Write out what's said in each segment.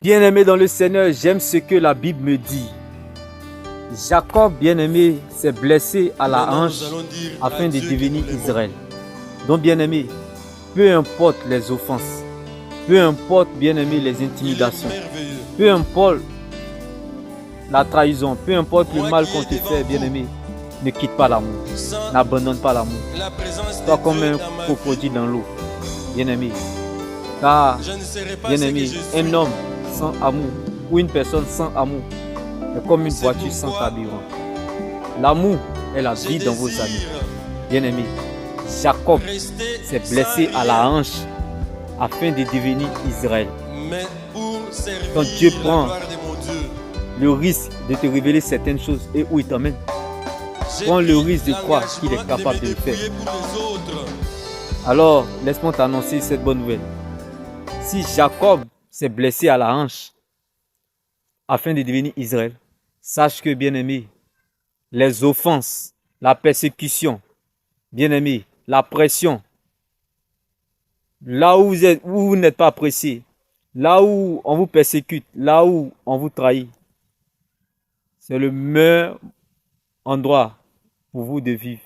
Bien-aimé dans le Seigneur, j'aime ce que la Bible me dit. Jacob, bien-aimé, s'est blessé à la hanche afin de devenir Israël. Donc, bien-aimé, peu importe les offenses, peu importe, bien-aimé, les intimidations, peu importe la trahison, peu importe le mal qu'on te fait, bien-aimé, ne quitte pas l'amour, n'abandonne pas l'amour. Sois comme un crocodile dans l'eau, bien-aimé. Car, bien-aimé, un homme sans amour ou une personne sans amour est comme une voiture sans carburant. L'amour est la vie dans vos amis. Bien-aimé, Jacob s'est blessé à la hanche afin de devenir Israël. Quand Dieu prend le risque de te révéler certaines choses et où il t'emmène, prends le risque de croire qu'il est capable de le faire. Alors, laisse-moi t'annoncer cette bonne nouvelle. Si Jacob s'est blessé à la hanche afin de devenir Israël, sache que, bien-aimé, les offenses, la persécution, bien-aimé, la pression, là où vous êtes, où vous n'êtes pas apprécié, là où on vous persécute, là où on vous trahit, c'est le meilleur endroit pour vous de vivre,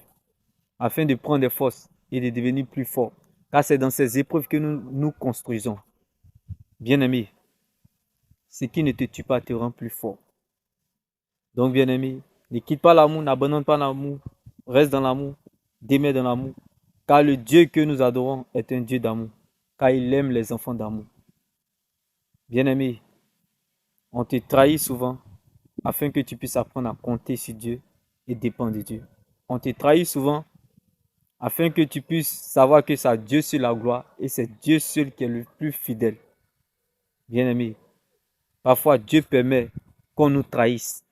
afin de prendre des forces et de devenir plus fort. Car c'est dans ces épreuves que nous nous construisons. Bien-aimé, ce qui ne te tue pas te rend plus fort. Donc, bien-aimé, ne quitte pas l'amour, n'abandonne pas l'amour, reste dans l'amour, demeure dans l'amour. Car le Dieu que nous adorons est un Dieu d'amour, car il aime les enfants d'amour. Bien-aimé, on te trahit souvent afin que tu puisses apprendre à compter sur Dieu et dépendre de Dieu. On te trahit souvent afin que tu puisses savoir que c'est Dieu seul la gloire et c'est Dieu seul qui est le plus fidèle. Bien-aimé, parfois Dieu permet qu'on nous trahisse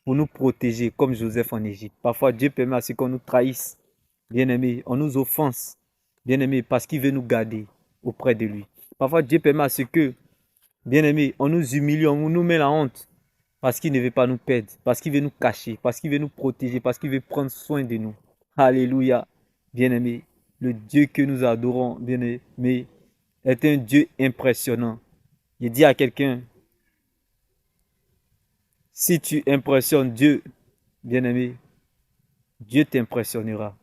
pour nous protéger comme Joseph en Égypte. Parfois Dieu permet à ce qu'on nous trahisse. Bien-aimé, on nous offense. Bien-aimé, parce qu'il veut nous garder auprès de lui. Parfois Dieu permet à ce que, bien-aimé, on nous humilie, on nous met la honte. Parce qu'il ne veut pas nous perdre, parce qu'il veut nous cacher, parce qu'il veut nous protéger, parce qu'il veut prendre soin de nous. Alléluia. Bien-aimé, le Dieu que nous adorons, bien-aimé, est un Dieu impressionnant. Il dit à quelqu'un, si tu impressionnes Dieu, bien-aimé, Dieu t'impressionnera.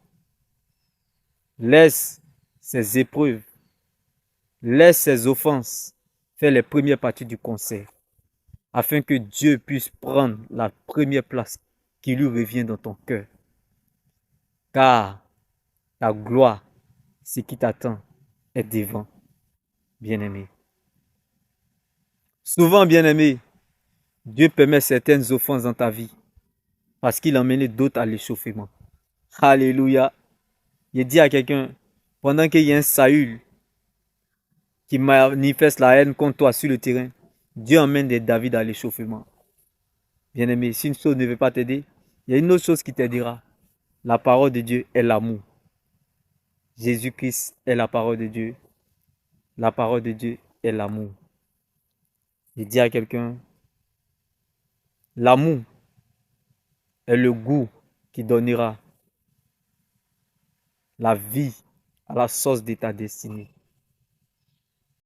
Laisse ces épreuves, laisse ces offenses faire les premières parties du concert, afin que Dieu puisse prendre la première place qui lui revient dans ton cœur. Car la gloire, ce qui t'attend, est devant, bien-aimé. Souvent, bien-aimé, Dieu permet certaines offenses dans ta vie parce qu'il a emmené d'autres à l'échauffement. Alléluia. Il dit à quelqu'un, pendant qu'il y a un Saül qui manifeste la haine contre toi sur le terrain, Dieu emmène des David à l'échauffement. Bien-aimé, si une chose ne veut pas t'aider, il y a une autre chose qui t'aidera. La parole de Dieu est l'amour. Jésus-Christ est la parole de Dieu. La parole de Dieu est l'amour. Il dit à quelqu'un, l'amour est le goût qui donnera la vie à la sauce de ta destinée.